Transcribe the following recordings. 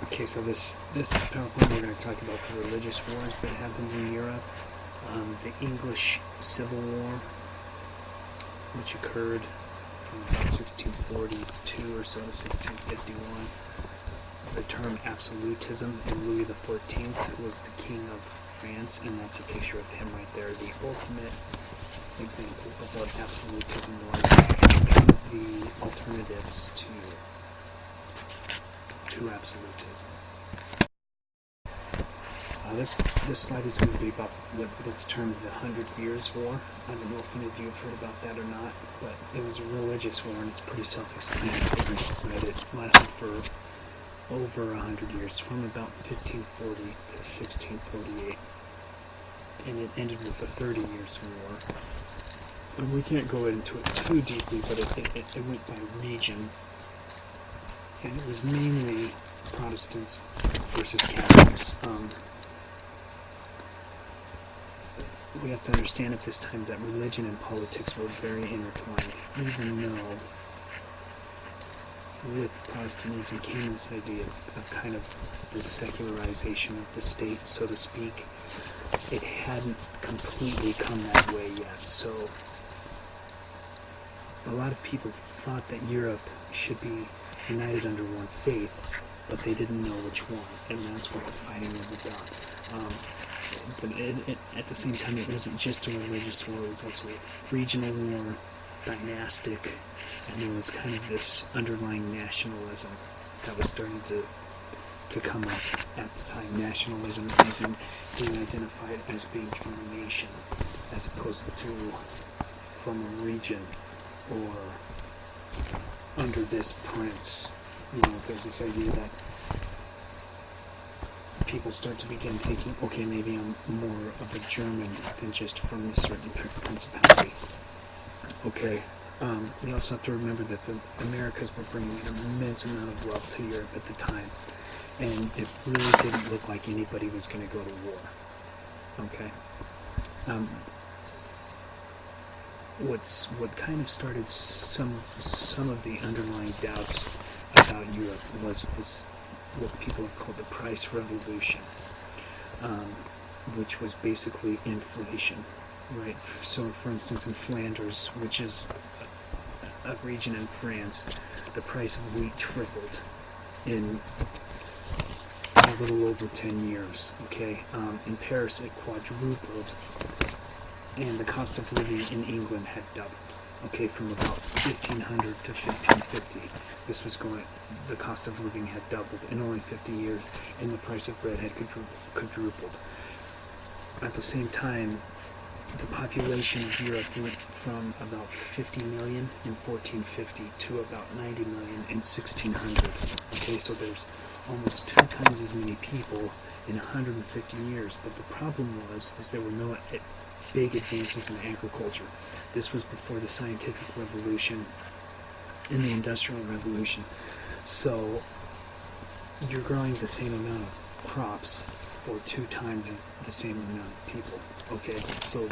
Okay, so this PowerPoint we're going to talk about the religious wars that happened in Europe, the English Civil War, which occurred from about 1642 or so to 1651. The term absolutism, and Louis XIV was the king of France, and that's a picture of him right there, the ultimate example of what absolutism was, kind of the alternatives to absolutism. This slide is going to be about what's termed the 100 Years' War. I don't know if any of you have heard about that or not, but it was a religious war, and it's pretty self-explanatory. Right? It lasted for over 100 years, from about 1540 to 1648, and it ended with the 30 Years' War. And we can't go into it too deeply, but it went by region, and it was mainly Protestants versus Catholics. We have to understand at this time that religion and politics were very intertwined, even though with Protestantism came this idea of kind of the secularization of the state, so to speak. It hadn't completely come that way yet, so a lot of people thought that Europe should be united under one faith, but they didn't know which one, and that's what the fighting was about. But at the same time, it wasn't just a religious war, it was also a regional war, dynastic, and there was kind of this underlying nationalism that was starting to come up at the time. Nationalism is being identified as being from a nation, as opposed to from a region or under this prince. There's this idea that people start to begin thinking, okay, maybe I'm more of a German than just from a certain principality. Okay, we also have to remember that the Americas were bringing an immense amount of wealth to Europe at the time, and it really didn't look like anybody was going to go to war. Okay, what kind of started some of the underlying doubts about Europe was this, what people have called the Price Revolution, which was basically inflation, right? So, for instance, in Flanders, which is a region in France, the price of wheat tripled in a little over 10 years, okay? In Paris, it quadrupled, and the cost of living in England had doubled. Okay, from about 1500 to 1550, the cost of living had doubled in only 50 years, and the price of bread had quadrupled. At the same time, the population of Europe went from about 50 million in 1450 to about 90 million in 1600. Okay, so there's almost 2 times as many people in 150 years, but the problem is there were no big advances in agriculture. This was before the scientific revolution and the industrial revolution. So you're growing the same amount of crops for 2 times the same amount of people. Okay, so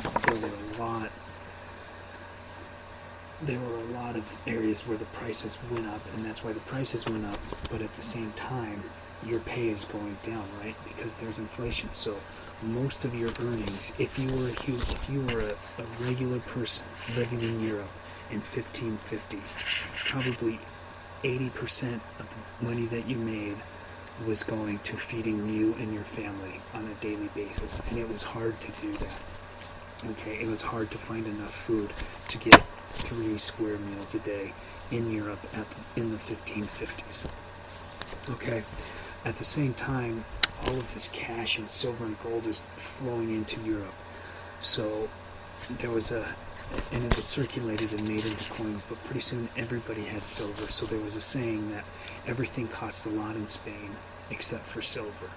there were a lot of areas where the prices went up, and that's why the prices went up. But at the same time, your pay is going down, right? Because there's inflation. So most of your earnings, if you were a regular person living in Europe in 1550, probably 80% of the money that you made was going to feeding you and your family on a daily basis, and it was hard to do that. Okay, it was hard to find enough food to get 3 square meals a day in Europe in the 1550s. Okay, at the same time, all of this cash and silver and gold is flowing into Europe. So there was and it was circulated and made into coins, but pretty soon everybody had silver. So there was a saying that everything costs a lot in Spain except for silver.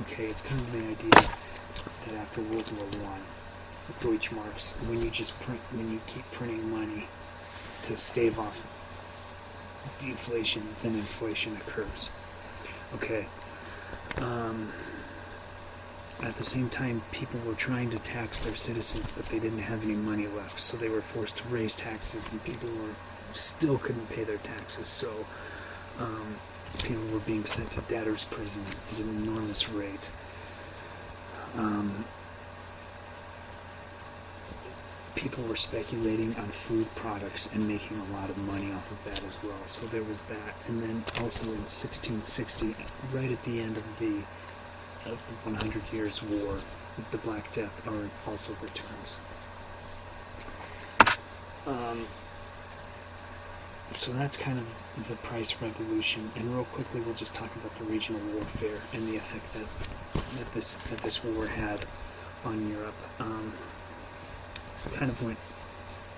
Okay, it's kind of the idea that after World War I, Deutschmarks, when you keep printing money to stave off deflation, then inflation occurs. Okay. At the same time, people were trying to tax their citizens, but they didn't have any money left, so they were forced to raise taxes, and people still couldn't pay their taxes. So People were being sent to debtor's prison at an enormous rate. People were speculating on food products and making a lot of money off of that as well. So there was that. And then also in 1660, right at the end of the 100 Years' War, the Black Death also returns. So that's kind of the price revolution. And real quickly, we'll just talk about the regional warfare and the effect that this war had on Europe. Kind of went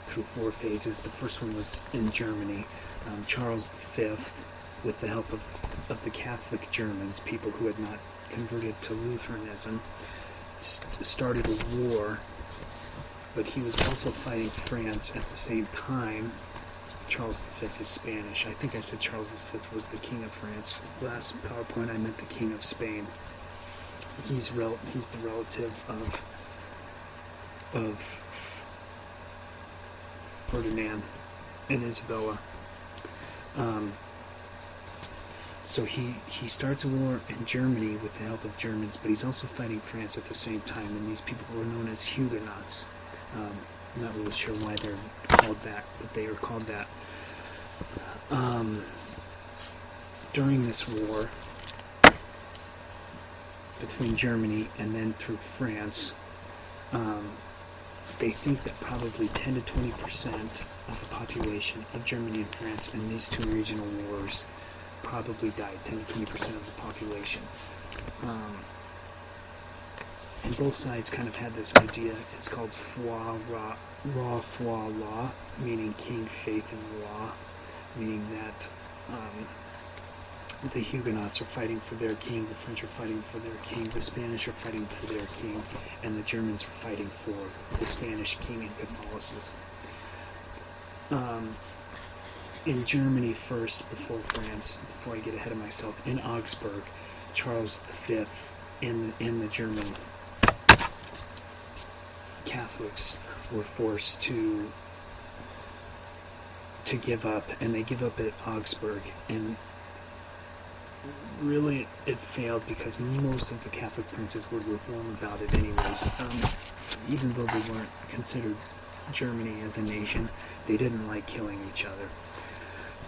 through 4 phases. The first one was in Germany. Charles V, with the help of the Catholic Germans, people who had not converted to Lutheranism, started a war, but he was also fighting France at the same time. Charles V is Spanish. I think I said Charles V was the King of France. Last PowerPoint I meant the King of Spain. He's the relative of Ferdinand and Isabella. So he starts a war in Germany with the help of Germans, but he's also fighting France at the same time, and these people were known as Huguenots. I'm not really sure why they're called that, but they are called that. During this war between Germany and then through France, they think that probably 10 to 20% of the population of Germany and France in these 2 regional wars probably died, 10 to 20% of the population. And both sides kind of had this idea. It's called foi la, meaning king, faith, and law, meaning that the Huguenots are fighting for their king, the French are fighting for their king, the Spanish are fighting for their king, and the Germans are fighting for the Spanish king and Catholicism. In Germany first, before France, before I get ahead of myself, in Augsburg, Charles V and the German Catholics were forced to give up, and they give up at Augsburg, and really it failed because most of the Catholic princes were lukewarm about it anyways. Even though they weren't considered Germany as a nation, they didn't like killing each other.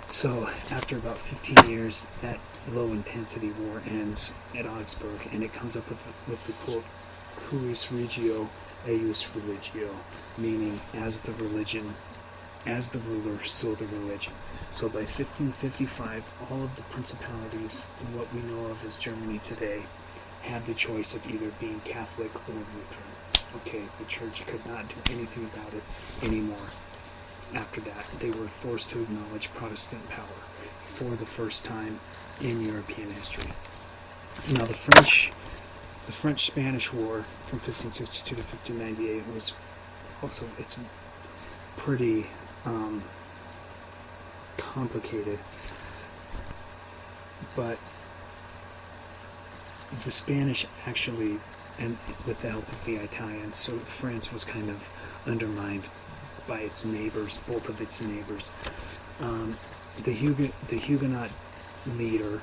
So after about 15 years, that low-intensity war ends at Augsburg, and it comes up with the quote, "Cuius regio, eius religio," meaning as the ruler, so the religion. So by 1555, all of the principalities, what we know of as Germany today, had the choice of either being Catholic or Lutheran. Okay, the church could not do anything about it anymore. After that, they were forced to acknowledge Protestant power for the first time in European history. Now, the French-Spanish War from 1562 to 1598 was also, it's pretty complicated, but the Spanish actually, and with the help of the Italians, so France was kind of undermined by its neighbors, both of its neighbors. The Huguenot leader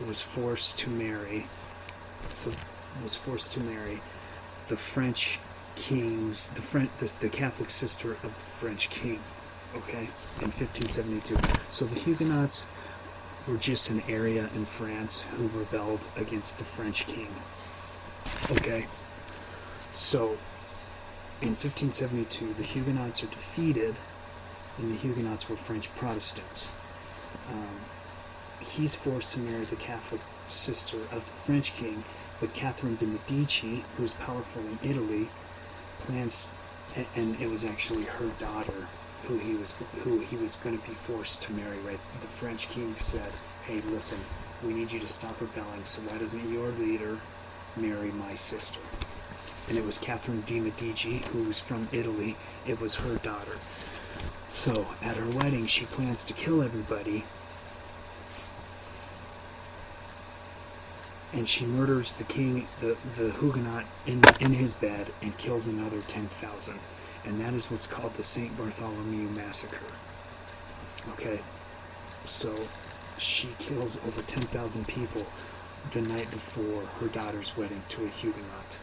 was forced to marry the French kings, the Catholic sister of the French king, okay, in 1572. So the Huguenots were just an area in France who rebelled against the French king, okay. So in 1572, the Huguenots are defeated, and the Huguenots were French Protestants. He's forced to marry the Catholic sister of the French king, but Catherine de' Medici, who's powerful in Italy, plans, and it was actually her daughter who he was going to be forced to marry. Right? The French king said, "Hey, listen, we need you to stop rebelling. So why doesn't your leader marry my sister?" And it was Catherine de' Medici, who was from Italy. It was her daughter. So at her wedding, she plans to kill everybody, and she murders the king, the Huguenot, in his bed, and kills another 10,000. And that is what's called the St. Bartholomew Massacre. Okay? So she kills over 10,000 people the night before her daughter's wedding to a Huguenot.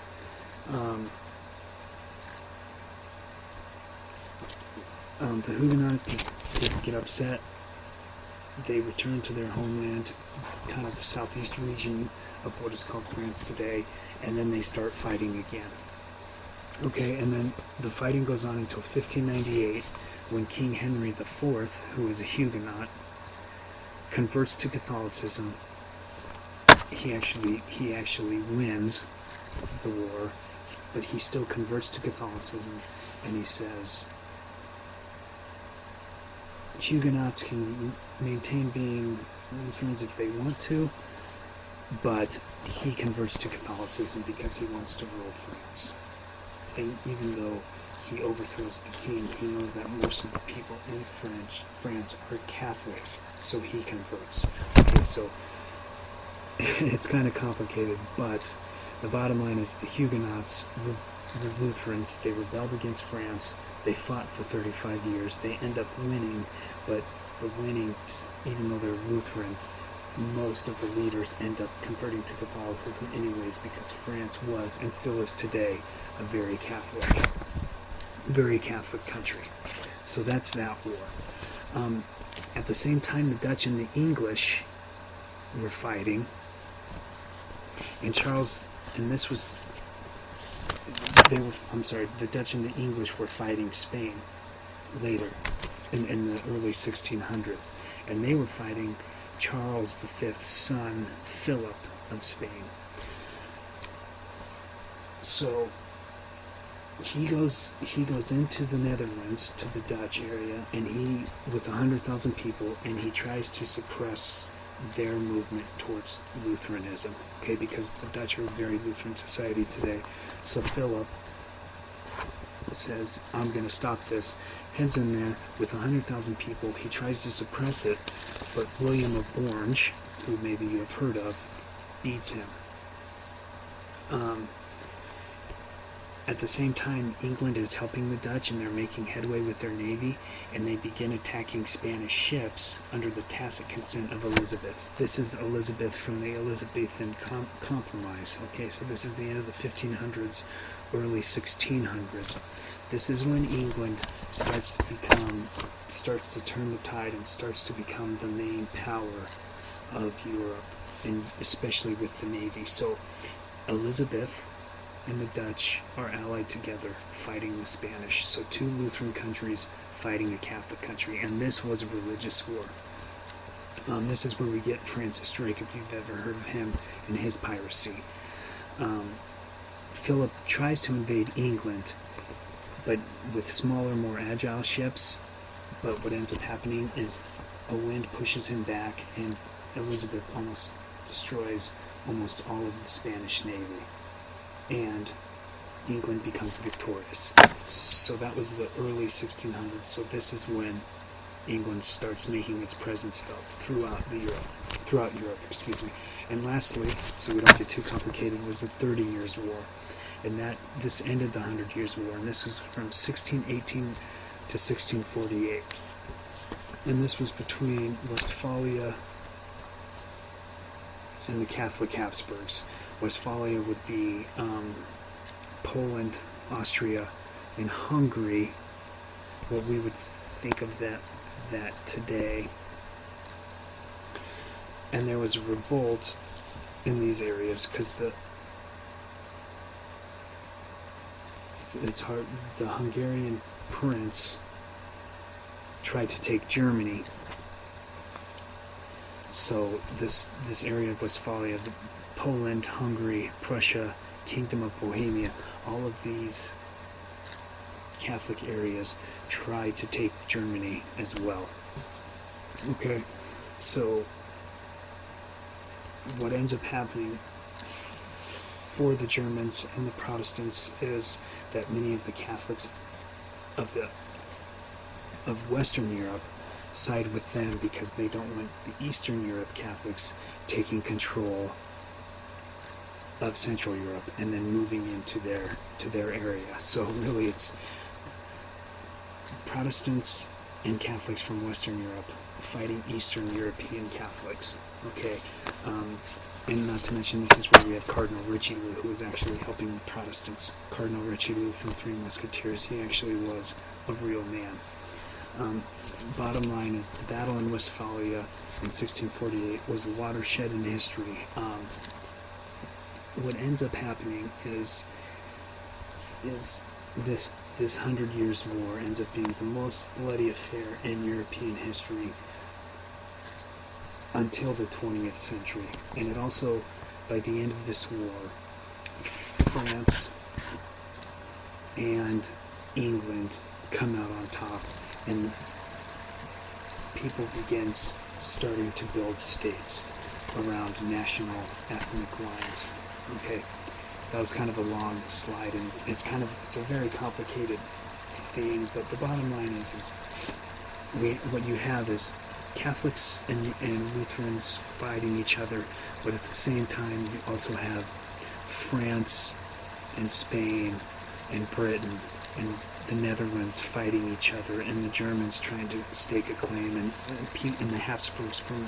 The Huguenots get upset. They return to their homeland, kind of the southeast region of what is called France today, and then they start fighting again. Okay, and then the fighting goes on until 1598, when King Henry IV, who is a Huguenot, converts to Catholicism. He actually wins the war, but he still converts to Catholicism, and he says Huguenots can maintain being Lutherans if they want to, but he converts to Catholicism because he wants to rule France. And even though he overthrows the king, he knows that most of the people in France are Catholics, so he converts. Okay, so it's kind of complicated, but the bottom line is the Huguenots were Lutherans. They rebelled against France. They fought for 35 years. They end up winning, but the winnings, even though they're Lutherans, most of the leaders end up converting to Catholicism anyways, because France was, and still is today, a very Catholic country. So that's that war. At the same time, the Dutch and the English were fighting, and the Dutch and the English were fighting Spain later, in the early 1600s, and they were fighting Charles V's son, Philip of Spain. So he goes into the Netherlands, to the Dutch area, and he, with 100,000 people, and he tries to suppress their movement towards Lutheranism, okay, because the Dutch are a very Lutheran society today. So Philip says, I'm going to stop this, heads in there with 100,000 people. He tries to suppress it, but William of Orange, who maybe you have heard of, beats him. At the same time, England is helping the Dutch, and they're making headway with their navy, and they begin attacking Spanish ships under the tacit consent of Elizabeth. This is Elizabeth from the Elizabethan Compromise. Okay, so this is the end of the 1500s, early 1600s. This is when England starts to turn the tide and starts to become the main power of Europe, and especially with the navy. So Elizabeth and the Dutch are allied together, fighting the Spanish. So two Lutheran countries fighting a Catholic country, and this was a religious war. This is where we get Francis Drake, if you've ever heard of him, and his piracy. Philip tries to invade England, but with smaller, more agile ships, but what ends up happening is a wind pushes him back, and Elizabeth almost destroys almost all of the Spanish navy, and England becomes victorious. So that was the early 1600s. So this is when England starts making its presence felt throughout Europe. And lastly, so we don't get too complicated, was the 30 Years' War, and this ended the 100 Years' War, and this was from 1618 to 1648, and this was between Westphalia and the Catholic Habsburgs. Westphalia would be Poland, Austria, and Hungary, what we would think of that today. And there was a revolt in these areas because the Hungarian prince tried to take Germany. So this area of Westphalia, Poland, Hungary, Prussia, Kingdom of Bohemia, all of these Catholic areas tried to take Germany as well. Okay, so what ends up happening for the Germans and the Protestants is that many of the Catholics of Western Europe side with them because they don't want the Eastern Europe Catholics taking control of Central Europe and then moving into their area. So really it's Protestants and Catholics from Western Europe fighting Eastern European Catholics. Okay, and not to mention this is where we have Cardinal Richelieu, who was actually helping the Protestants. Cardinal Richelieu from Three Musketeers, he actually was a real man. Bottom line is the battle in Westphalia in 1648 was a watershed in history. What ends up happening is this 100 Years' War ends up being the most bloody affair in European history until the 20th century. And it also, by the end of this war, France and England come out on top, and people begin starting to build states around national ethnic lines. Okay, that was kind of a long slide, and it's a very complicated thing, but the bottom line is what you have is Catholics and Lutherans fighting each other, but at the same time you also have France and Spain and Britain and the Netherlands fighting each other, and the Germans trying to stake a claim, and the Habsburgs from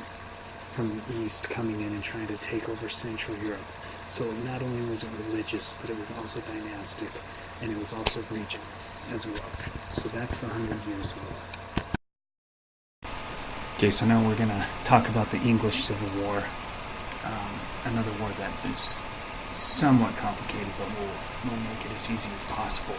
the east coming in and trying to take over Central Europe. So not only was it religious, but it was also dynastic, and it was also regional as well. So that's the 100 Years' War. Okay, so now we're going to talk about the English Civil War, another war that is somewhat complicated, but we'll make it as easy as possible.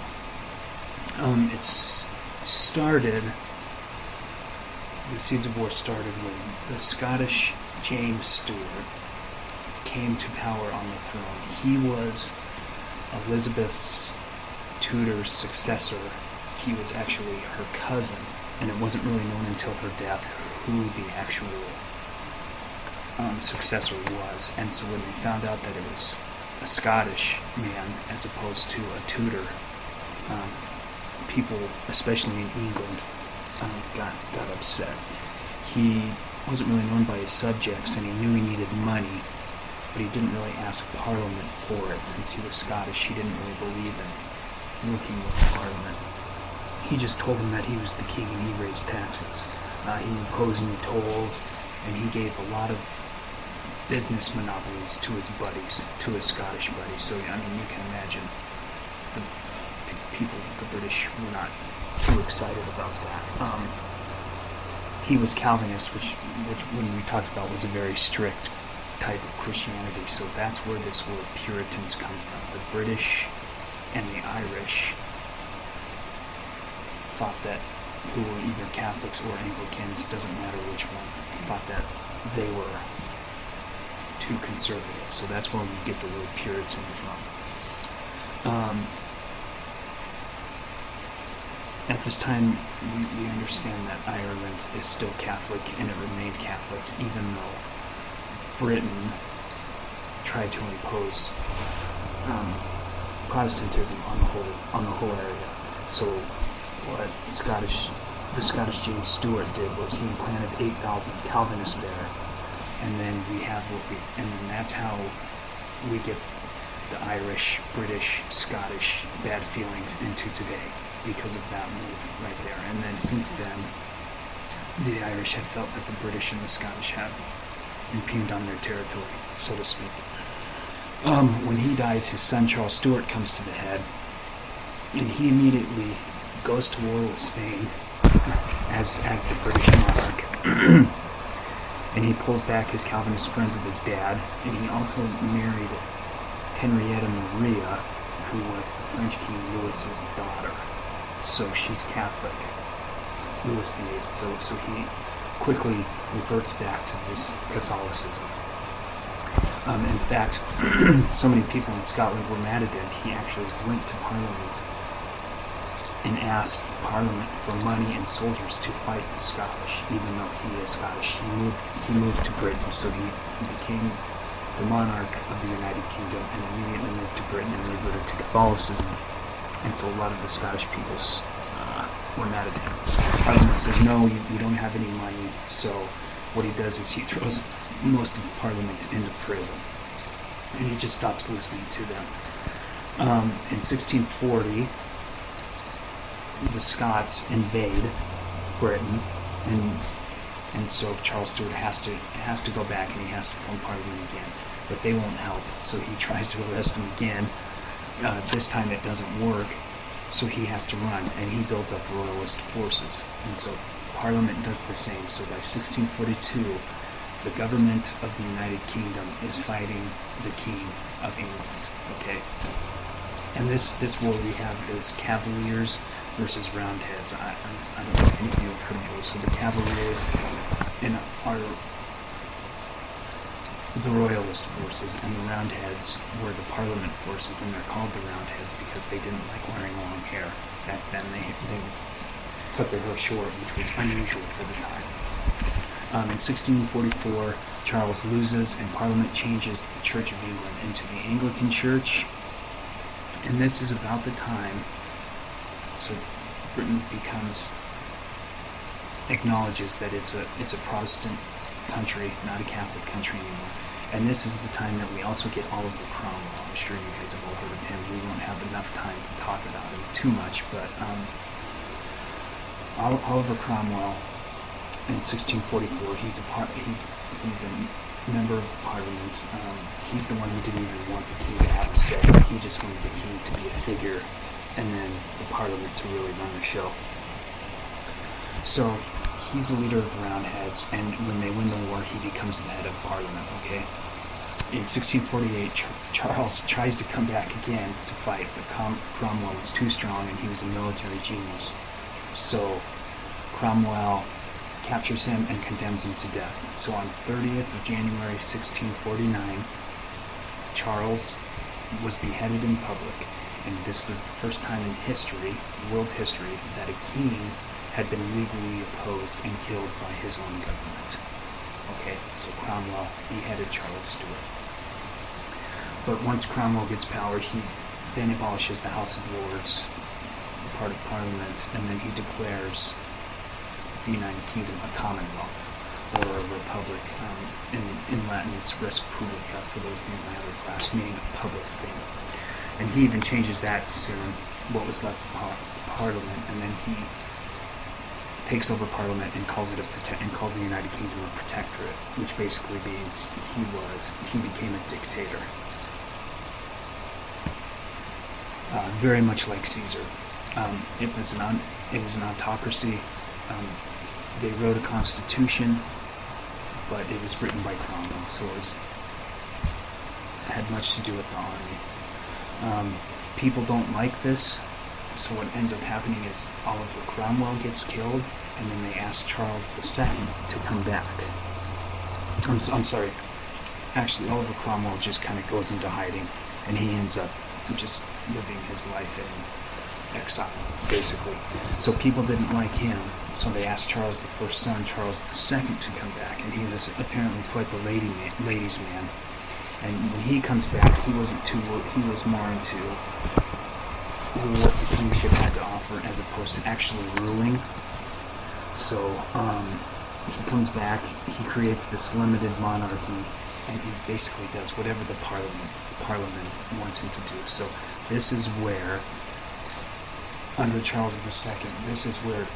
The seeds of war started when the Scottish James Stuart came to power on the throne. He was Elizabeth Tudor's successor. He was actually her cousin, and it wasn't really known until her death who the actual successor was. And so when they found out that it was a Scottish man as opposed to a Tudor, people, especially in England, got upset. He wasn't really known by his subjects, and he knew he needed money, but he didn't really ask Parliament for it. Since he was Scottish, he didn't really believe in working with Parliament. He just told them that he was the king and he raised taxes. He imposed new tolls, and he gave a lot of business monopolies to his buddies, to his Scottish buddies. So, I mean, you can imagine the people, the British, were not too excited about that. He was Calvinist, which when we talked about was a very strict type of Christianity. So that's where this word Puritans come from. The British and the Irish thought that, who were either Catholics or Anglicans, doesn't matter which one, thought that they were too conservative. So that's where we get the word Puritan from. At this time, we understand that Ireland is still Catholic, and it remained Catholic, even though Britain tried to impose Protestantism on the whole area. So what the Scottish James Stuart did was he planted 8,000 Calvinists there, and then and then that's how we get the Irish, British, Scottish bad feelings into today, because of that move right there. And then since then, the Irish have felt that the British and the Scottish have impugned on their territory, so to speak. When he dies, his son Charles Stuart comes to the head, and he immediately goes to war with Spain as the British monarch. And he pulls back his Calvinist friends of his dad, and he also married Henrietta Maria, who was the French King Louis's daughter. So she's Catholic, Louis VIII. So he quickly reverts back to this Catholicism. In fact, so many people in Scotland were mad at him, he actually went to Parliament and asked Parliament for money and soldiers to fight the Scottish, even though he is Scottish. He moved to Britain, so he became the monarch of the United Kingdom and immediately moved to Britain and reverted to Catholicism. And so a lot of the Scottish peoples were mad at him. Parliament says, no, you don't have any money. So what he does is he throws most of Parliament into prison. And he just stops listening to them. In 1640, the Scots invade Britain, and And so Charles Stuart has to go back and he has to form Parliament again, but they won't help. So he tries to arrest him again. This time it doesn't work, so he has to run, and he builds up royalist forces. And so Parliament does the same. So by 1642, the government of the United Kingdom is fighting the King of England. Okay, and this war we have is Cavaliers versus Roundheads. I don't know if any of you have heard of those. So the Cavaliers are the Royalist forces, and the Roundheads were the Parliament forces, and they're called the Roundheads because they didn't like wearing long hair. Back then they cut their hair short, which was unusual for the time. In 1644, Charles loses, and Parliament changes the Church of England into the Anglican Church, and this is about the time, so Britain acknowledges that it's a Protestant country, not a Catholic country anymore. And this is the time that we also get Oliver Cromwell. I'm sure you guys have all heard of him. We won't have enough time to talk about him too much, but Oliver Cromwell in 1644, he's a member of Parliament. He's the one who didn't even want the king to have a say. He just wanted the king to be a figure, and then the Parliament to really run the show. So he's the leader of the Roundheads, and when they win the war, he becomes the head of Parliament, okay? In 1648, Charles tries to come back again to fight, but Cromwell was too strong, and he was a military genius. So Cromwell captures him and condemns him to death. So on 30th of January 1649, Charles was beheaded in public, and this was the first time in history, world history, that a king had been legally opposed and killed by his own government. Okay, so Cromwell beheaded Charles Stuart. But once Cromwell gets power, he then abolishes the House of Lords, part of Parliament, and then he declares the United Kingdom a Commonwealth, or a Republic. In Latin, it's Res Publica, for those of you in my other class, meaning a public thing. And he even changes that soon, what was left of Parliament, and then he takes over Parliament and calls the United Kingdom a protectorate, which basically means he became a dictator. Very much like Caesar. It was an autocracy. They wrote a constitution, but it was written by Cromwell, so it had much to do with the army. People don't like this. So what ends up happening is Oliver Cromwell gets killed, and then they ask Charles II to come back. I'm sorry. Actually, Oliver Cromwell just kind of goes into hiding, and he ends up just living his life in exile, basically. So people didn't like him, so they asked Charles the first son, Charles II, to come back, and he was apparently quite the ladies' man. And when he comes back, he was more into what the kingship had to offer as opposed to actually ruling. So he comes back, he creates this limited monarchy, and he basically does whatever the Parliament wants him to do. So this is where, under Charles II, this is where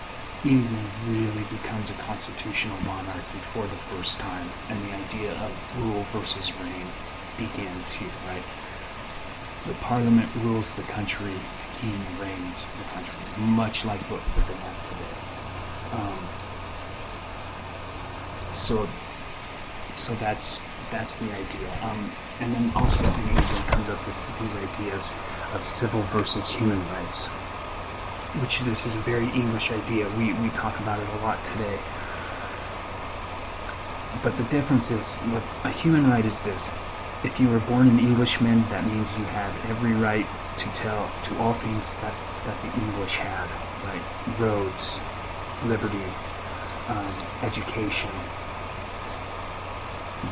England really becomes a constitutional monarchy for the first time, and the idea of rule versus reign begins here, right? The Parliament rules the country, the king reigns the country, much like what we're going to have today. So that's the idea. And then also in England comes up with these ideas of civil versus human rights, which this is a very English idea. We talk about it a lot today. But the difference is, what a human right is this. If you were born an Englishman, that means you have every right to all things that the English had, right? Roads, liberty, education,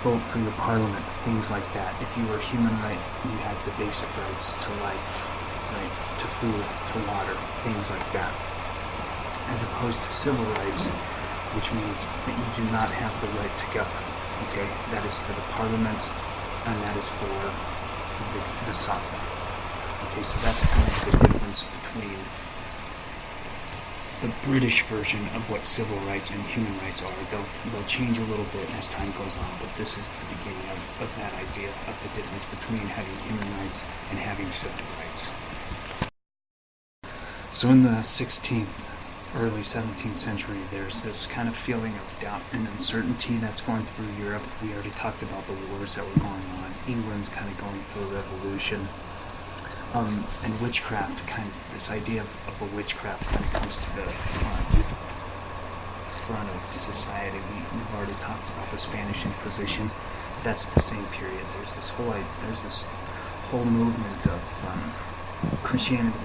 vote for your parliament, things like that. If you were a human right, you had the basic rights to life, right? To food, to water, things like that. As opposed to civil rights, which means that you do not have the right to govern. Okay, that is for the parliament, and that is for the sovereign. Okay, so that's kind of the difference between the British version of what civil rights and human rights are. They'll change a little bit as time goes on, but this is the beginning of that idea of the difference between having human rights and having civil rights. So in the 16th, early 17th century, there's this kind of feeling of doubt and uncertainty that's going through Europe. We already talked about the wars that were going on. England's kind of going through a revolution. And witchcraft, this idea of a witchcraft kind of comes to the front of society. We've already talked about the Spanish Inquisition. That's the same period. There's this whole movement of Christianity.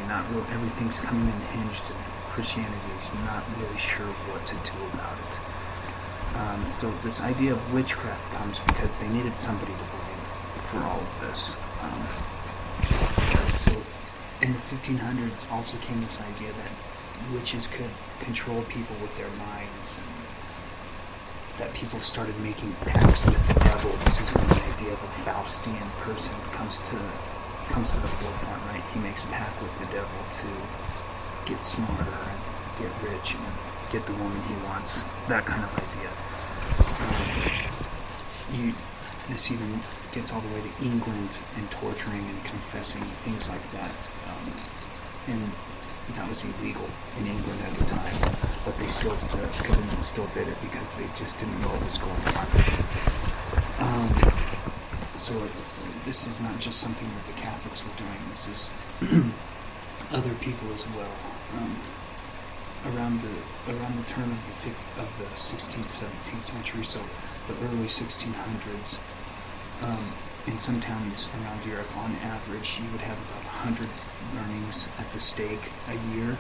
Everything's coming unhinged, and Christianity is not really sure what to do about it. So this idea of witchcraft comes because they needed somebody to blame for all of this. So in the 1500s also came this idea that witches could control people with their minds, and that people started making pacts with the devil. This is when the idea of a Faustian person comes to the forefront, right? He makes a pact with the devil to get smarter and get rich and get the woman he wants. That kind of idea. This even gets all the way to England and torturing and confessing, things like that. And that was illegal in England at the time, but the government still did it because they just didn't know what was going on. So this is not just something that the Catholics were doing. This is other people as well. Around the turn of the 16th, 17th century, so the early 1600s, in some towns around Europe, on average, you would have about 100 burnings at the stake a year.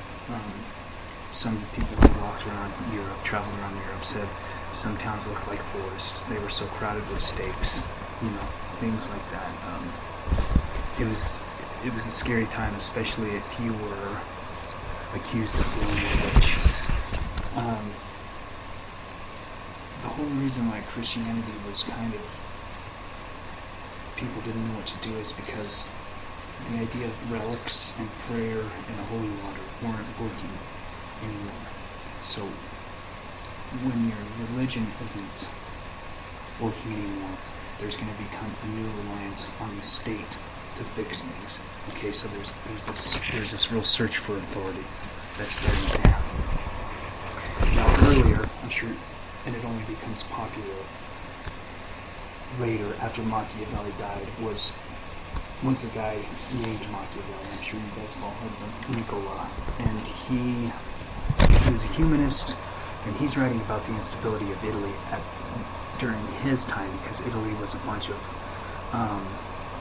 Some people who walked around Europe, traveled around Europe, said some towns looked like forests. They were so crowded with stakes, things like that. It was a scary time, especially if you were accused of being a witch. The whole reason why Christianity was people didn't know what to do is because the idea of relics and prayer and the holy water weren't working anymore. So when your religion isn't working anymore, there's going to become a new reliance on the state to fix things. Okay, so there's this real search for authority that's starting to happen. Now earlier, I'm sure, and it only becomes popular later after Machiavelli died, was once a guy named Machiavelli. I'm sure you guys have all heard of him, Nicola, and he was a humanist, and he's writing about the instability of Italy during his time, because Italy was a bunch of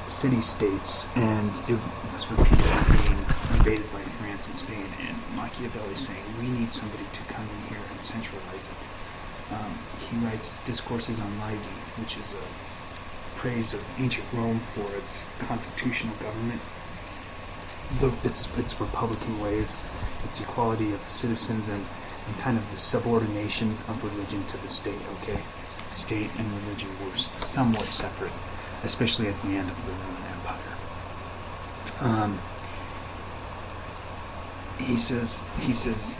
city-states, and it was repeatedly being invaded by France and Spain, and Machiavelli saying, we need somebody to come in here and centralize it. He writes Discourses on Livy, which is a praise of ancient Rome for its constitutional government, its republican ways, its equality of citizens, and kind of the subordination of religion to the state, okay? State and religion were somewhat separate, especially at the end of the Roman Empire. He says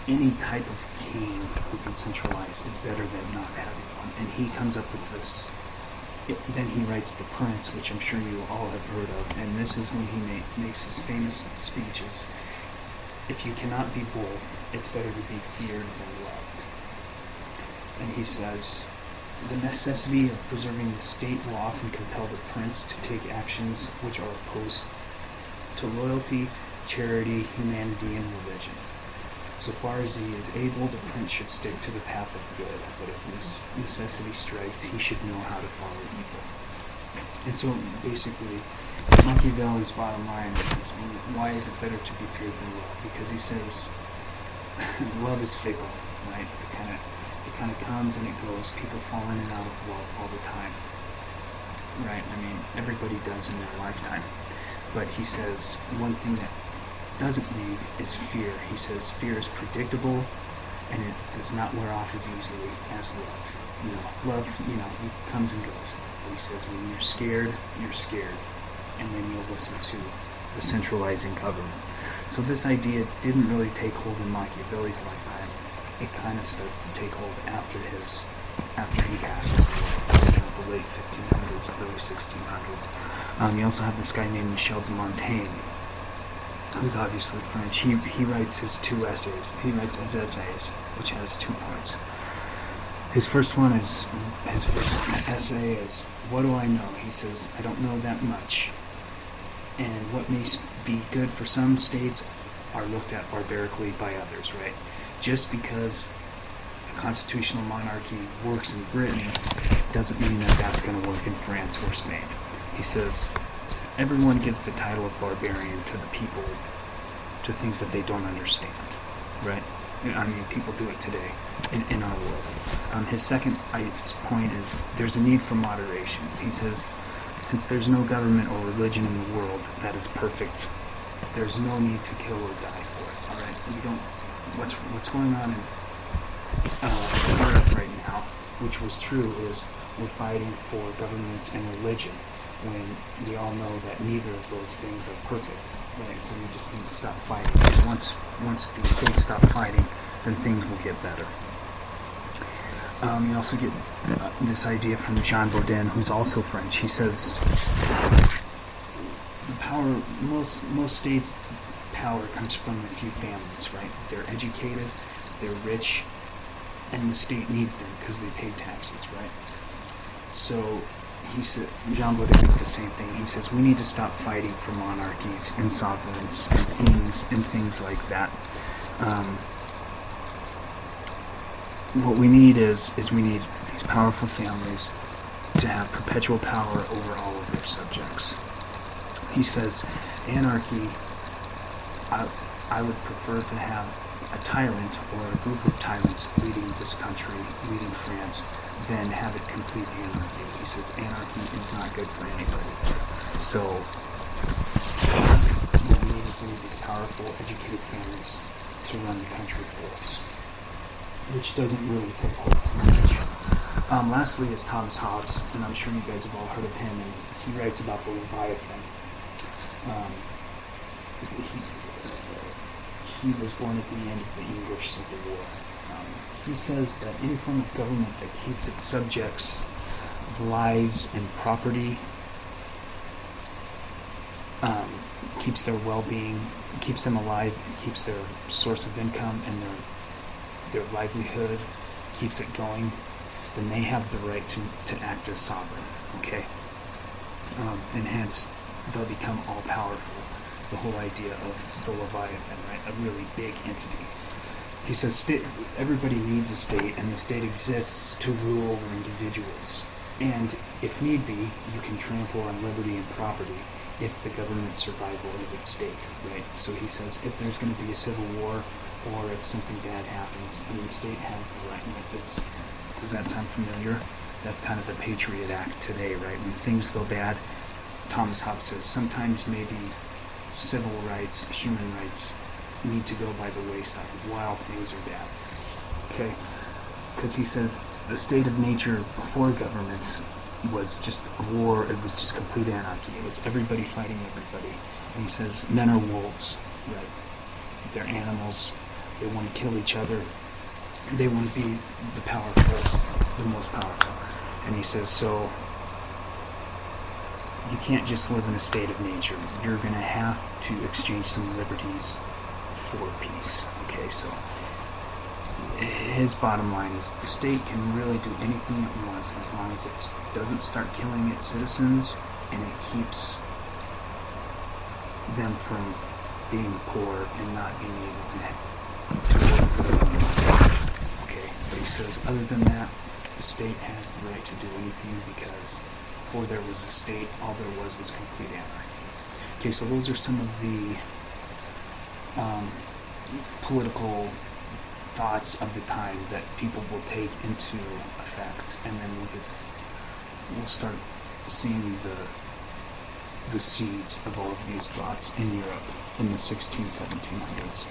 any type of king who can centralize is better than not having one, and he comes up with this. Then he writes The Prince, which I'm sure you all have heard of, and this is when he makes his famous speeches. If you cannot be both, it's better to be feared than loved. And he says, the necessity of preserving the state will often compel the prince to take actions which are opposed to loyalty, charity, humanity, and religion. So far as he is able, the prince should stick to the path of good, but if necessity strikes, he should know how to follow evil. And so basically, Machiavelli's bottom line is, why is it better to be feared than loved? Because he says, love is fickle, right? It kind of comes and it goes. People fall in and out of love all the time, right? I mean, everybody does in their lifetime. But he says one thing that doesn't leave is fear. He says fear is predictable and it does not wear off as easily as love. Love, it comes and goes. But he says when you're scared, and then you'll listen to the centralizing government. So this idea didn't really take hold in Machiavelli's lifetime, it kind of starts to take hold after he passes away, in the late 1500s, early 1600s. You also have this guy named Michel de Montaigne, who's obviously French. He writes his two essays. He writes his essays, which has 2 points. His first essay is, what do I know? He says, I don't know that much. And what may be good for some states are looked at barbarically by others, right? Just because a constitutional monarchy works in Britain doesn't mean that that's going to work in France or Spain. He says, everyone gives the title of barbarian to the people, to things that they don't understand, right? I mean, people do it today in our world. His second point is there's a need for moderation. He says, since there's no government or religion in the world that is perfect, there's no need to kill or die for it. All right, we don't. What's going on in Europe right now, which was true, is we're fighting for governments and religion when we all know that neither of those things are perfect. Right? So we just need to stop fighting. And once the states stop fighting, then things will get better. You also get this idea from Jean Bodin, who's also French. He says the power, most states' power comes from a few families, right? They're educated, they're rich, and the state needs them because they pay taxes, right? So he said, Jean Bodin is the same thing. He says we need to stop fighting for monarchies and sovereigns and kings and things like that. What we need is we need these powerful families to have perpetual power over all of their subjects. He says, anarchy, I would prefer to have a tyrant or a group of tyrants leading this country, leading France, than have it complete anarchy. He says anarchy is not good for anybody. So what we need these powerful, educated families to run the country for us, which doesn't really take hold much. Lastly is Thomas Hobbes, and I'm sure you guys have all heard of him, and he writes about the Leviathan. He was born at the end of the English Civil War. He says that any form of government that keeps its subjects' lives and property, keeps their well-being, keeps them alive, keeps their source of income and their livelihood, keeps it going, then they have the right to act as sovereign, okay? And hence, they'll become all-powerful. The whole idea of the Leviathan, right? A really big entity. He says everybody needs a state, and the state exists to rule over individuals. And if need be, you can trample on liberty and property if the government's survival is at stake, right? So he says if there's going to be a civil war, or if something bad happens, then the state has the right. Does that sound familiar? That's kind of the Patriot Act today, right? When things go bad, Thomas Hobbes says sometimes maybe civil rights, human rights need to go by the wayside while things are bad. Okay? Because he says the state of nature before governments was just a war, it was just complete anarchy. It was everybody fighting everybody. And he says men are wolves, right? They're animals. They want to kill each other. They want to be the powerful, the most powerful. And he says, so you can't just live in a state of nature. You're going to have to exchange some liberties for peace. Okay, so his bottom line is the state can really do anything it wants as long as it doesn't start killing its citizens and it keeps them from being poor and not being able to work for their own life. Okay, but he says other than that, the state has the right to do anything because before there was a state, all there was complete anarchy. Okay, so those are some of the political thoughts of the time that people will take into effect, and then we'll start seeing the seeds of all of these thoughts in Europe in the 1700s.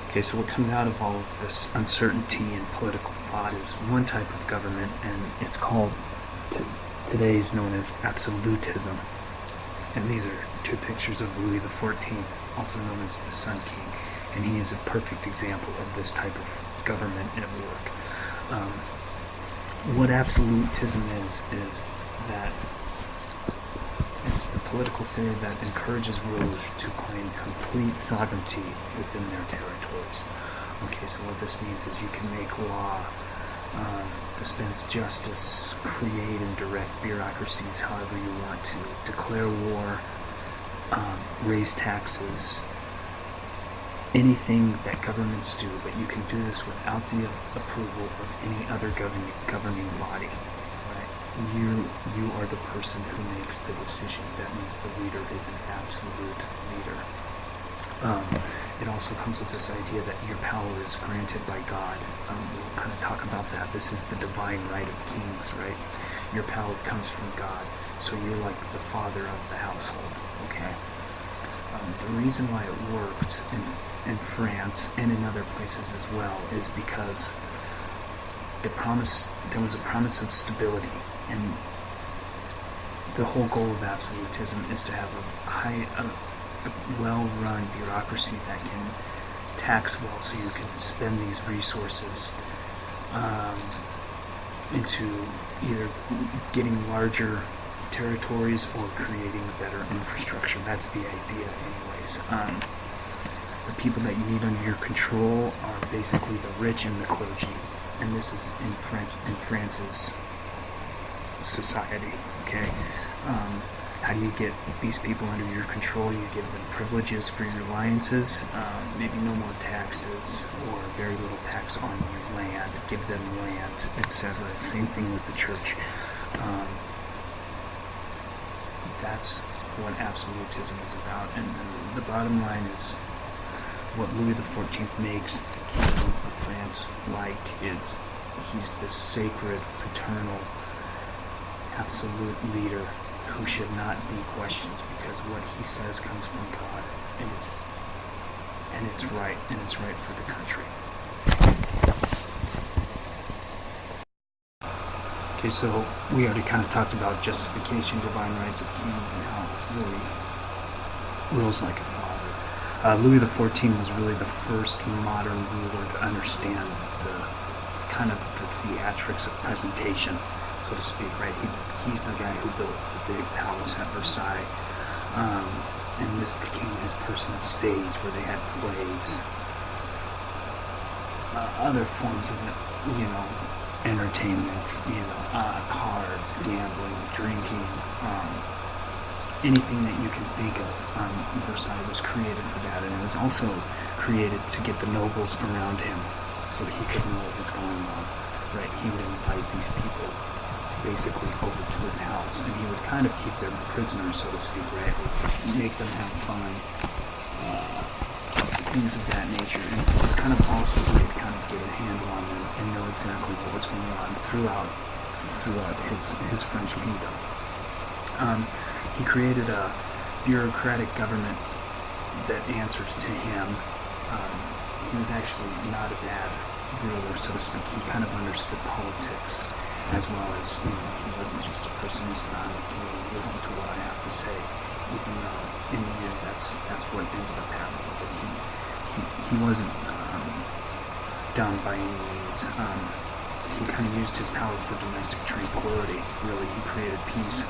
Okay, so what comes out of all of this uncertainty and political thought is one type of government, and it's called today is known as absolutism. And these are two pictures of Louis XIV, also known as the Sun King. and he is a perfect example of this type of government at work. What absolutism is that it's the political theory that encourages rulers to claim complete sovereignty within their territories. Okay, so what this means is you can make law, dispense justice, create and direct bureaucracies however you want to, declare war, raise taxes, anything that governments do, but you can do this without the approval of any other governing body. Right? You are the person who makes the decision. That means the leader is an absolute leader. It also comes with this idea that your power is granted by God. We'll kind of talk about that. This is the divine right of kings, right? Your power comes from God, so you're like the father of the household, okay? The reason why it worked in France and in other places as well is because there was a promise of stability, and the whole goal of absolutism is to have a well-run bureaucracy that can tax well, so you can spend these resources into either getting larger territories or creating better infrastructure. That's the idea anyways. The people that you need under your control are basically the rich and the clergy, and this is in France's society, okay? How do you get these people under your control? You give them privileges for your alliances, maybe no more taxes or very little tax on your land, give them land, etc. Same thing with the church. That's what absolutism is about. And the bottom line is what Louis XIV makes the King of France like is he's the sacred, paternal, absolute leader who should not be questioned, because what he says comes from God, and it's right for the country. Okay, so we already kind of talked about justification, divine rights of kings, and how Louis rules like a father. Louis XIV was really the first modern ruler to understand the kind of the theatrics of presentation, so to speak, right? He's the guy who built the big palace at Versailles, and this became his personal stage where they had plays, other forms of, entertainment, cards, gambling, drinking, anything that you can think of. Versailles was created for that, and it was also created to get the nobles around him so he could know what was going on, right? He would invite these people basically over to his house, and he would kind of keep them prisoners, so to speak, right? Make them have fun, things of that nature, and it was kind of also a way to kind of get a handle on them and know exactly what was going on throughout his French kingdom. He created a bureaucratic government that answered to him. He was actually not a bad ruler, so to speak. He kind of understood politics, as well as, he wasn't just a person who said, I'm the king, listen to what I have to say, even though in the end that's what ended up happening. But he wasn't dumb by any means. He kind of used his power for domestic tranquility, really. He created peace.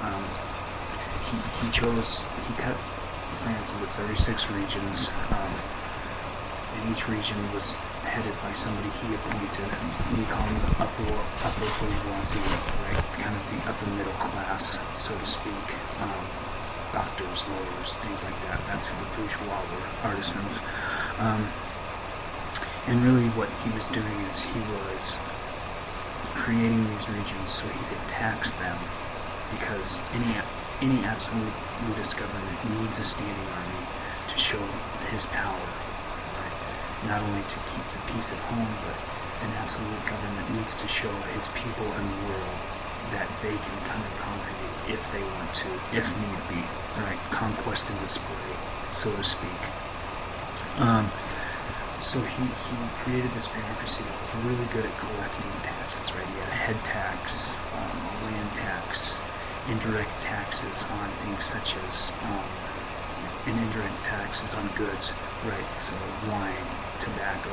He cut France into 36 regions, and each region was headed by somebody he appointed, and we call them the upper bourgeoisie, right? Kind of the upper middle class, so to speak. Doctors, lawyers, things like that. That's who the bourgeois were, artisans. And really what he was doing is he was creating these regions so he could tax them, because any absolute elitist government needs a standing army to show his power. Not only to keep the peace at home, but an absolute government needs to show his people and the world that they can come and conquer you if they want to, if need be, right? Conquest and display, so to speak. So he created this bureaucracy that was really good at collecting taxes, right? He had a head tax, a land tax, indirect taxes on things such as an indirect tax is on goods, right? So wine, tobacco,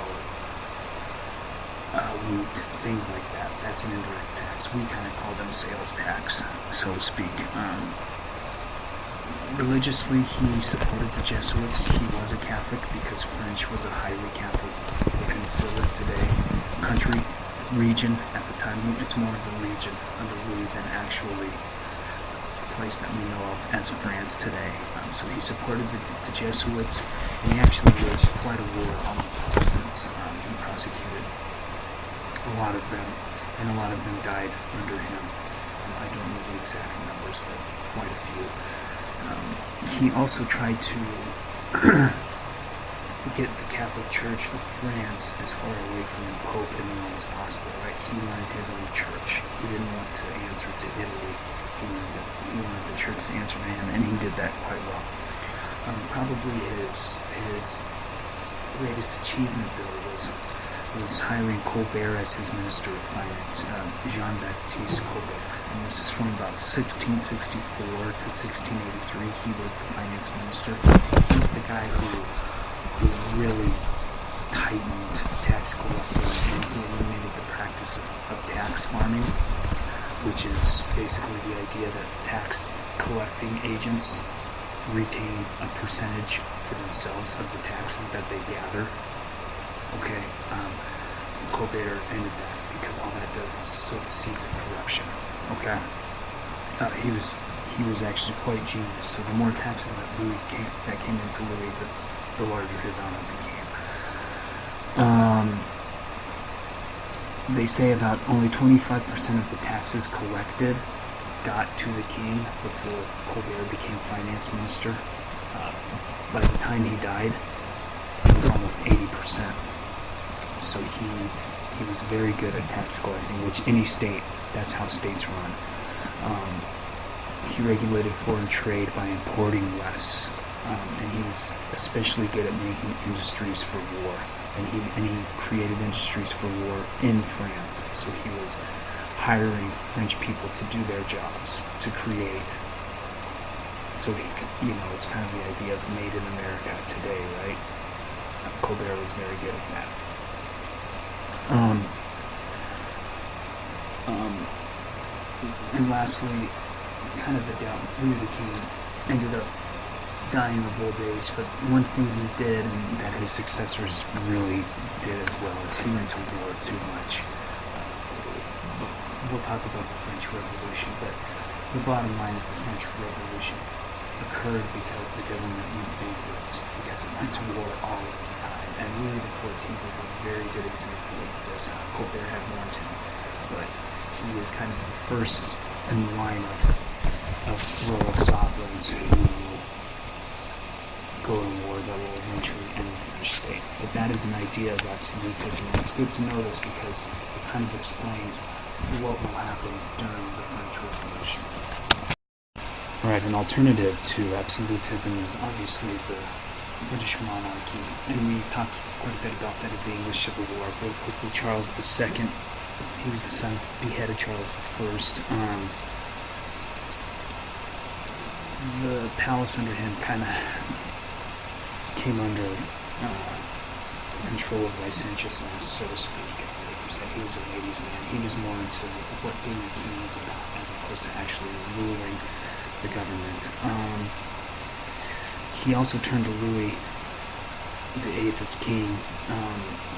wheat, things like that. That's an indirect tax. We kind of call them sales tax, so to speak. Religiously, he supported the Jesuits. He was a Catholic because French was a highly Catholic, and still is today, country, region at the time. It's more of a region under Louis than actually a place that we know of as France today. So he supported the Jesuits, and he actually waged quite a war on the Protestants. He prosecuted a lot of them, and a lot of them died under him. I don't know the exact numbers, but quite a few. He also tried to get the Catholic Church of France as far away from the Pope and Rome as possible, right? He wanted his own church. He didn't want to answer to Italy. He wanted the church to answer to him, and he did that quite well. Probably his greatest achievement, though, was hiring Colbert as his Minister of Finance, Jean-Baptiste Colbert. And this is from about 1664 to 1683. He was the finance minister. He's the guy who really tightened tax collecting, and he eliminated the practice of tax farming, which is basically the idea that tax collecting agents retain a percentage for themselves of the taxes that they gather. Okay, Colbert ended that because all that does is sow the seeds of corruption. Okay, he was actually quite genius. So the more taxes that came into Louis, the larger his honor became. They say about only 25% of the taxes collected got to the king before Colbert became finance minister. By the time he died, it was almost 80%. So he was very good at tax collecting, which any state, that's how states run. He regulated foreign trade by importing less, and he was especially good at making industries for war. And he created industries for war in France. So he was hiring French people to do their jobs, to create. So it's kind of the idea of made in America today, right? Colbert was very good at that. And lastly, kind of the doubt, Louis the King ended up dying of old age, but one thing he did, and that his successors really did as well, is he went to war too much. We'll talk about the French Revolution, but the bottom line is the French Revolution occurred because the government went bankrupt, because it went to war all of the time. And Louis XIV is a very good example of this. Colbert had warned him, but he is kind of the first in the line of royal sovereigns who go to war that will eventually end the French state. But that is an idea of absolutism. It's good to know this because it kind of explains what will happen during the French Revolution. Alright, an alternative to absolutism is obviously the British monarchy, and we talked quite a bit about that at the English Civil War. Very quickly, Charles II, he was the son of beheaded Charles I. The palace under him kind of came under control of licentiousness, so to speak. He was a ladies' man. He was more into what being a king was about, as opposed to actually ruling the government. He also turned to Louis VIII as king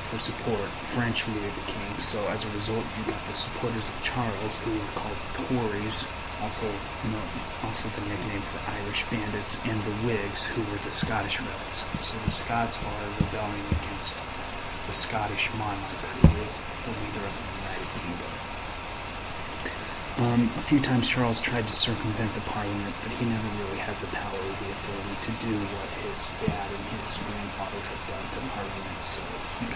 for support, French Louis the King. So as a result, you got the supporters of Charles, who were called Tories, also the nickname for Irish bandits, and the Whigs, who were the Scottish rebels. So the Scots are rebelling against the Scottish monarch, who is the leader of the United Kingdom. A few times Charles tried to circumvent the Parliament, but he never really had the power or the authority to do what his dad and his grandfather had done to Parliament. So he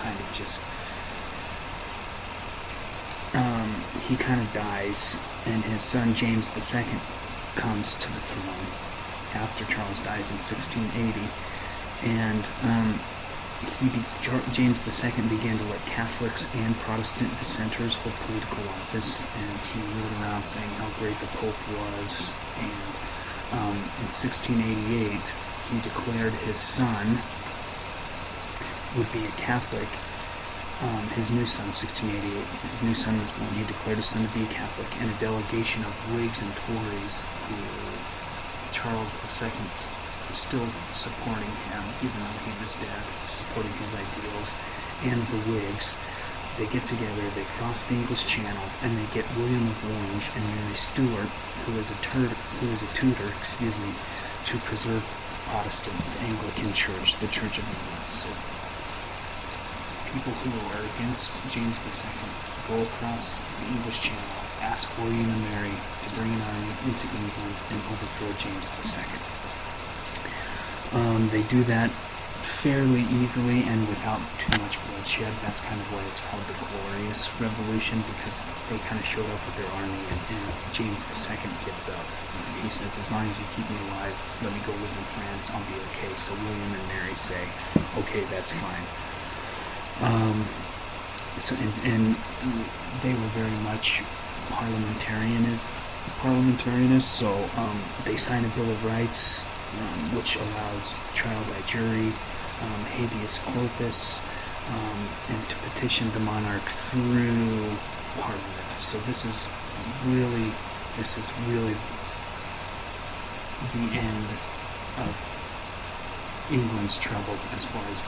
kind of dies, and his son James II comes to the throne after Charles dies in 1680, and James II began to let Catholics and Protestant dissenters hold political office, and he rode around saying how great the Pope was. And in 1688, he declared his son would be a Catholic. His new son, 1688, his new son was born. He declared his son to be a Catholic, and a delegation of Whigs and Tories, who Charles II's still supporting him, even though he was dead, supporting his ideals, and the Whigs, they get together, they cross the English Channel, and they get William of Orange and Mary Stuart, who was a tutor, to preserve Protestant Anglican Church, the Church of England. So people who are against James II go across the English Channel, ask William and Mary to bring an army into England and overthrow James II. They do that fairly easily and without too much bloodshed. That's kind of why it's called the Glorious Revolution, because they kind of showed up with their army, and James II gives up. He says, as long as you keep me alive, let me go live in France, I'll be okay. So William and Mary say, okay, that's fine. And they were very much parliamentarianists, so they signed a Bill of Rights, which allows trial by jury, habeas corpus, and to petition the monarch through Parliament. So this is really the end of England's troubles as far as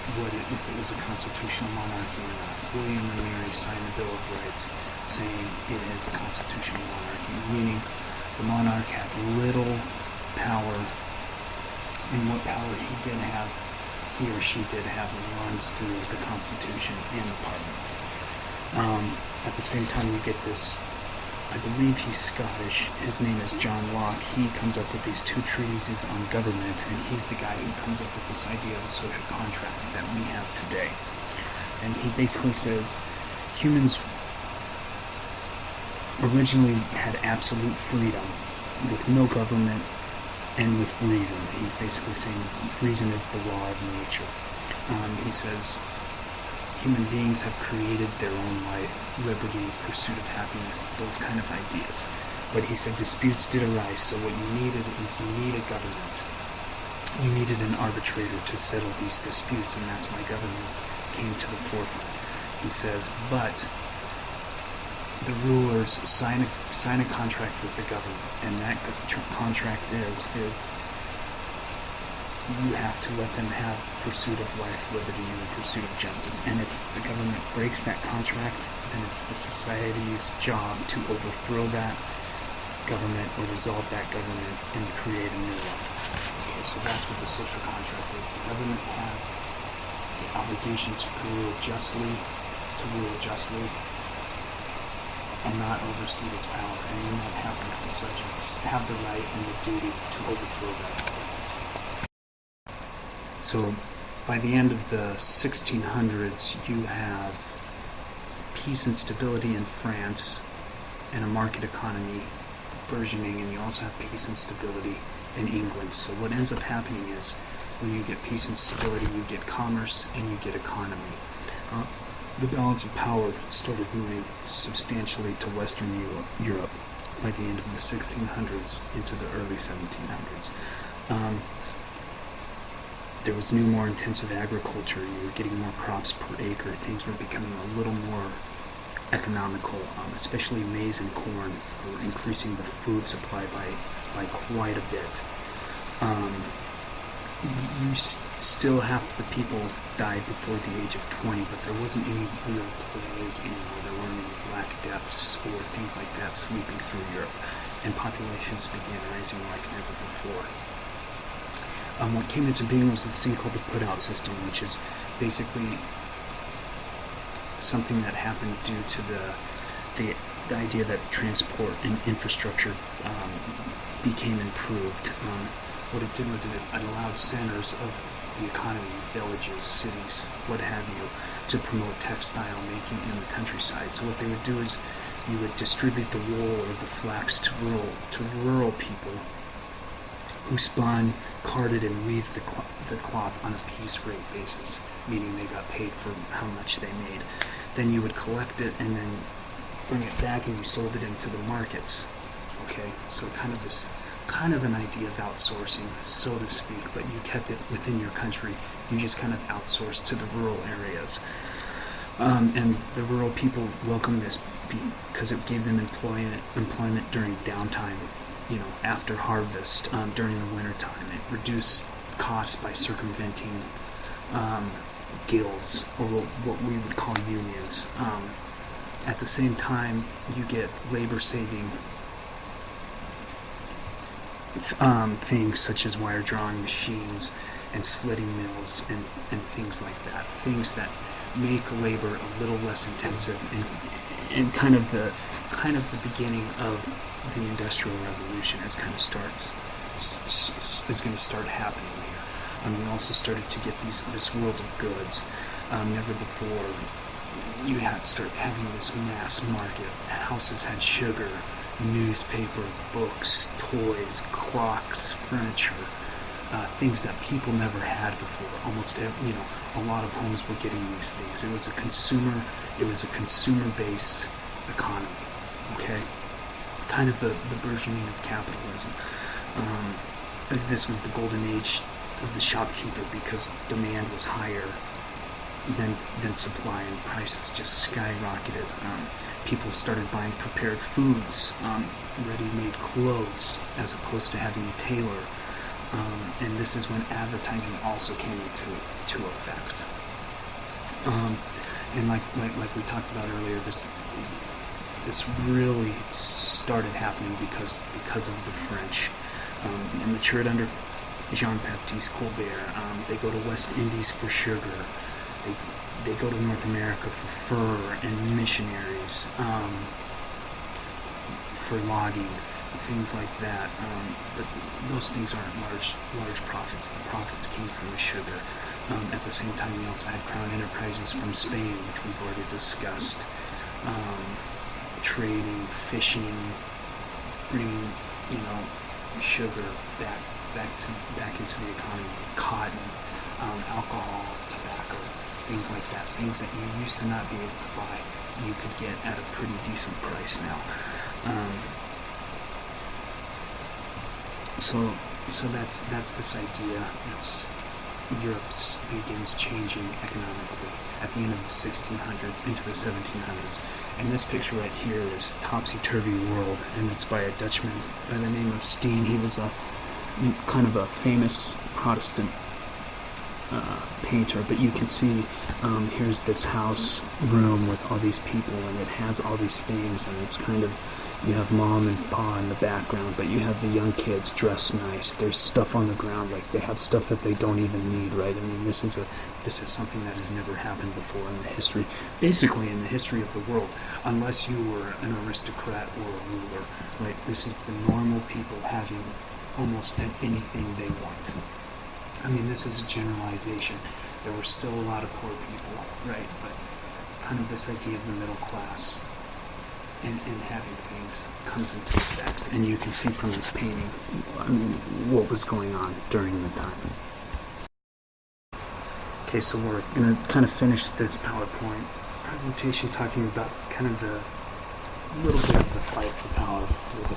if it was a constitutional monarchy or not. William and Mary signed the Bill of Rights saying it is a constitutional monarchy, meaning the monarch had little power, and what power he or she did have runs through the Constitution and the Parliament. At the same time, you get this, I believe he's Scottish, his name is John Locke. He comes up with these two treatises on government, and he's the guy who comes up with this idea of a social contract that we have today. And he basically says humans originally had absolute freedom with no government and with reason. He's basically saying reason is the law of nature. He says human beings have created their own life, liberty, pursuit of happiness, those kind of ideas. But he said disputes did arise, so what you needed is you need a government. You needed an arbitrator to settle these disputes, and that's why governments came to the forefront. He says, but the rulers sign a contract with the government, and that contract is you have to let them have pursuit of life, liberty, and the pursuit of justice. And if the government breaks that contract, then it's the society's job to overthrow that government or dissolve that government and create a new one. Okay, so that's what the social contract is. The government has the obligation to rule justly, and not oversee its power. And when that happens, the subjects have the right and the duty to overthrow that government. So by the end of the 1600s, you have peace and stability in France and a market economy burgeoning, and you also have peace and stability in England. So what ends up happening is when you get peace and stability, you get commerce and you get economy. The balance of power started moving substantially to Western Europe by the end of the 1600s into the early 1700s. There was new, more intensive agriculture. You were getting more crops per acre. Things were becoming a little more economical, especially maize and corn were increasing the food supply by quite a bit. Still half the people died before the age of 20, but there wasn't any real plague anymore. There weren't any black deaths or things like that sweeping through Europe, and populations began rising like never before. What came into being was this thing called the put-out system, which is basically something that happened due to the idea that transport and infrastructure became improved. What it did was it allowed centers of the economy, villages, cities, what have you, to promote textile making in the countryside. So what they would do is you would distribute the wool or the flax to rural people who spun, carded, and weaved the cloth on a piece rate basis, meaning they got paid for how much they made. Then you would collect it and then bring it back and you sold it into the markets. Okay, so kind of this kind of an idea of outsourcing, so to speak, but you kept it within your country. You just kind of outsourced to the rural areas. And the rural people welcomed this because it gave them employment during downtime, after harvest, during the winter time. It reduced costs by circumventing guilds, or what we would call unions. At the same time, you get labor-saving things such as wire drawing machines and slitting mills and things like that. Things that make labor a little less intensive, and kind of the beginning of the Industrial Revolution is going to start happening here. We also started to get this world of goods. Never before you start having this mass market. Houses had sugar, newspaper, books, toys, clocks, furniture, things that people never had before. Almost, a lot of homes were getting these things. It was a consumer-based economy. Okay, kind of the burgeoning of capitalism. This was the golden age of the shopkeeper because demand was higher than supply, and prices just skyrocketed. People started buying prepared foods, ready-made clothes, as opposed to having a tailor. And this is when advertising also came into effect. And like we talked about earlier, this really started happening because of the French. It matured under Jean-Baptiste Colbert. They go to West Indies for sugar. They go to North America for fur and missionaries, for logging, things like that. But those things aren't large profits. The profits came from the sugar. At the same time, we also had Crown Enterprises from Spain, which we've already discussed. Trading, fishing, bringing, sugar back into the economy. Cotton, alcohol, tobacco, things like that. Things that you used to not be able to buy, you could get at a pretty decent price now. So that's this idea. Europe begins changing economically at the end of the 1600s into the 1700s. And this picture right here is Topsy-Turvy World, and it's by a Dutchman by the name of Steen. He was kind of a famous Protestant painter, but you can see here's this house room with all these people, and it has all these things, and it's kind of, you have mom and pa in the background, but you have the young kids dressed nice. There's stuff on the ground, like they have stuff that they don't even need, right? I mean, this is something that has never happened before in the history, basically in the history of the world, unless you were an aristocrat or a ruler, right? This is the normal people having almost anything they want. I mean, this is a generalization. There were still a lot of poor people, right? But kind of this idea of the middle class and having things comes into effect. And you can see from this painting, I mean, what was going on during the time. Okay, so we're going to kind of finish this PowerPoint presentation talking about kind of a little bit of the fight for power for the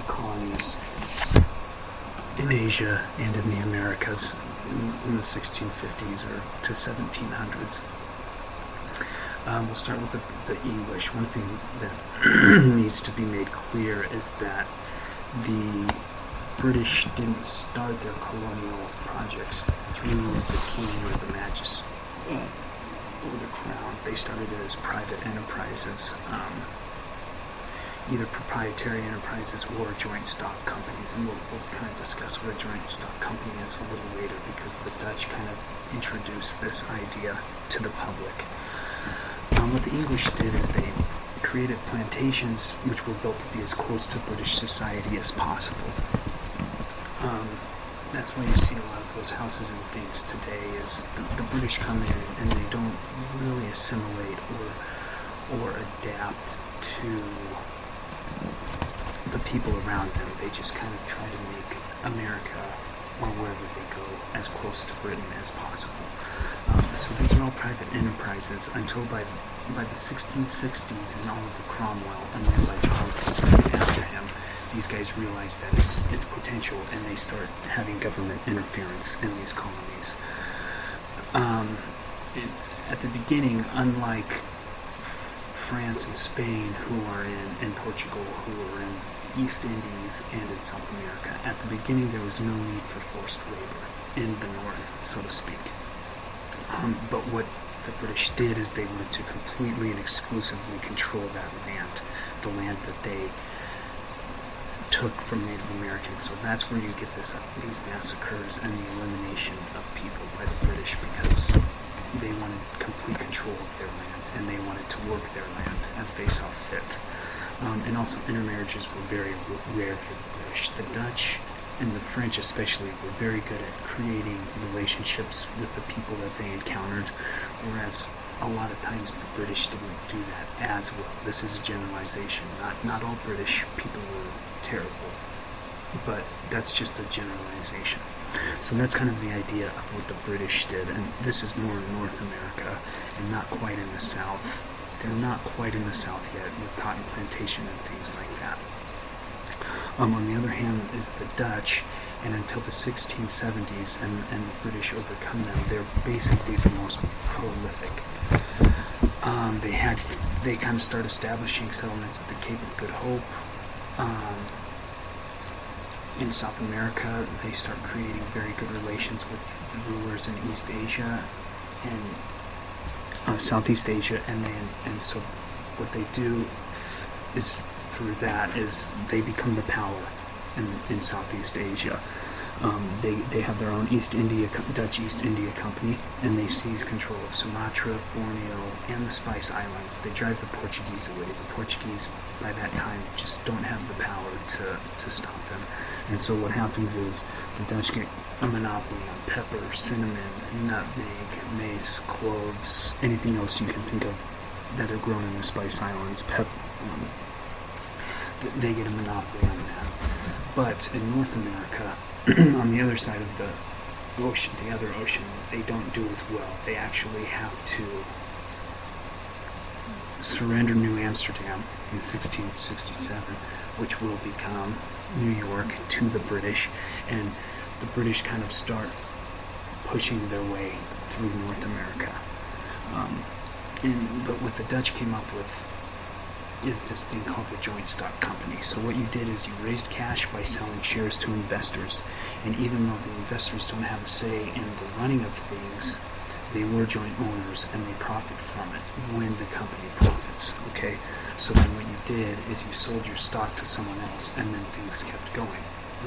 colonies in Asia and in the Americas in the 1650s or to 1700s. We'll start with the English. One thing that needs to be made clear is that the British didn't start their colonial projects through the king or the majesty or the crown. They started it as private enterprises, either proprietary enterprises or joint stock companies, and we'll kind of discuss what a joint stock company is a little later, because the Dutch kind of introduced this idea to the public. What the English did is they created plantations which were built to be as close to British society as possible. That's why you see a lot of those houses and things today, is the British come in and they don't really assimilate or adapt to the people around them. They just kind of try to make America, or wherever they go, as close to Britain as possible. So these are all private enterprises until by the 1660s, and Oliver Cromwell, and then by Charles II after him, these guys realize that it's potential, and they start having government interference in these colonies. At the beginning, unlike France and Spain, who are and Portugal, who are in East Indies and in South America, at the beginning there was no need for forced labor in the north, so to speak. But what the British did is they wanted to completely and exclusively control that land, the land that they took from Native Americans. So that's where you get these massacres and the elimination of people by the British, because they wanted complete control of their land, and they wanted to work their land as they saw fit. And also intermarriages were very rare for the British. The Dutch and the French especially were very good at creating relationships with the people that they encountered, whereas a lot of times the British didn't do that as well. This is a generalization. Not all British people were terrible, but that's just a generalization. So that's kind of the idea of what the British did, and this is more in North America and not quite in the South. They're not quite in the South yet with cotton plantation and things like that. On the other hand is the Dutch, and until the 1670s and the British overcome them, they're basically the most prolific. They kind of start establishing settlements at the Cape of Good Hope. In South America, they start creating very good relations with the rulers in East Asia and Southeast Asia, and so what they do is through that is they become the power in Southeast Asia. They have their own Dutch East India Company, and they seize control of Sumatra, Borneo, and the Spice Islands. They drive the Portuguese away. The Portuguese, by that time, just don't have the power to stop them. And so what happens is the Dutch get a monopoly on pepper, cinnamon, nutmeg, mace, cloves, anything else you can think of that are grown in the Spice Islands. They get a monopoly on that. But in North America, on the other side of the ocean, they don't do as well. They actually have to surrender New Amsterdam in 1667, which will become New York, to the British, and the British kind of start pushing their way through North America. But what the Dutch came up with is this thing called the joint stock company. So what you did is you raised cash by selling shares to investors, and even though the investors don't have a say in the running of things, they were joint owners and they profit from it when the company profits. Okay, so then what you did is you sold your stock to someone else, and then things kept going,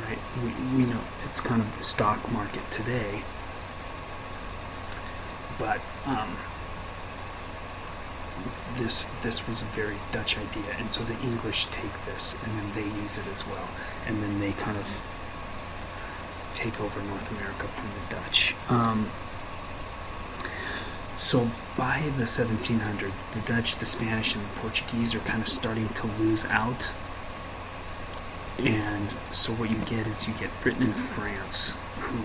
right? We know it's kind of the stock market today, but this was a very Dutch idea, and so the English take this and then they use it as well, and then they kind of take over North America from the Dutch. So by the 1700s, the Dutch, the Spanish, and the Portuguese are kind of starting to lose out, and so what you get is you get Britain and France, who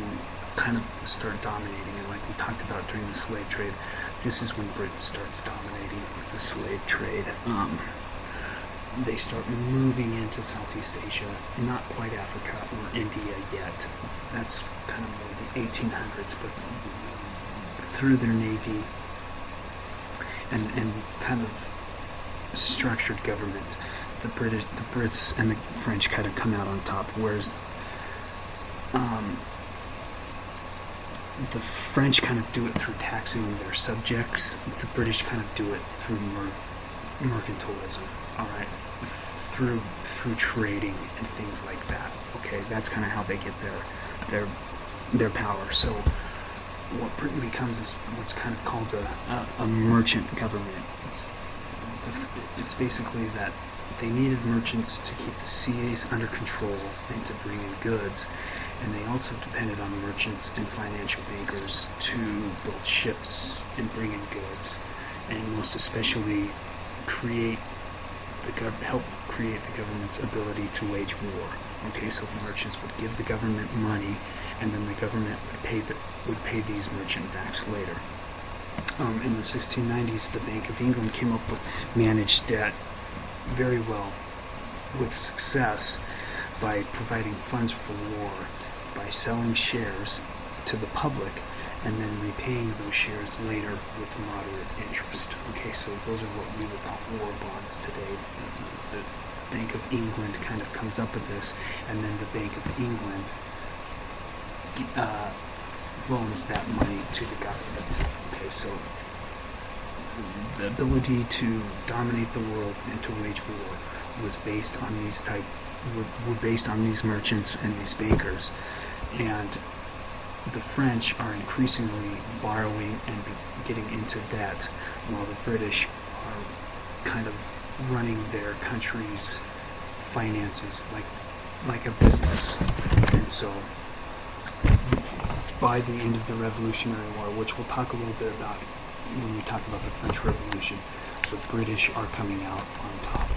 kind of start dominating, and like we talked about during the slave trade, this is when Britain starts dominating with the slave trade. They start moving into Southeast Asia, not quite Africa or India yet. That's kind of more the 1800s, but through their navy and kind of structured government, the Brits and the French kind of come out on top, whereas the French kind of do it through taxing their subjects. The British kind of do it through mercantilism, all right, through trading and things like that. Okay, that's kind of how they get their power. So what Britain becomes is what's kind of called a merchant government. It's basically that they needed merchants to keep the seas under control and to bring in goods, and they also depended on merchants and financial bankers to build ships and bring in goods, and most especially help create the government's ability to wage war. Okay, so the merchants would give the government money, and then the government would pay these merchant backs later. In the 1690s, the Bank of England came up with managed debt very well, with success, by providing funds for war, by selling shares to the public, and then repaying those shares later with moderate interest. Okay, so those are what we would call war bonds today. The Bank of England kind of comes up with this, and then the Bank of England loans that money to the government. Okay, so the ability to dominate the world and to wage war was based on were based on these merchants and these bankers. And the French are increasingly borrowing and getting into debt, while the British are kind of running their country's finances like a business. And so by the end of the Revolutionary War, which we'll talk a little bit about when we talk about the French Revolution, the British are coming out on top.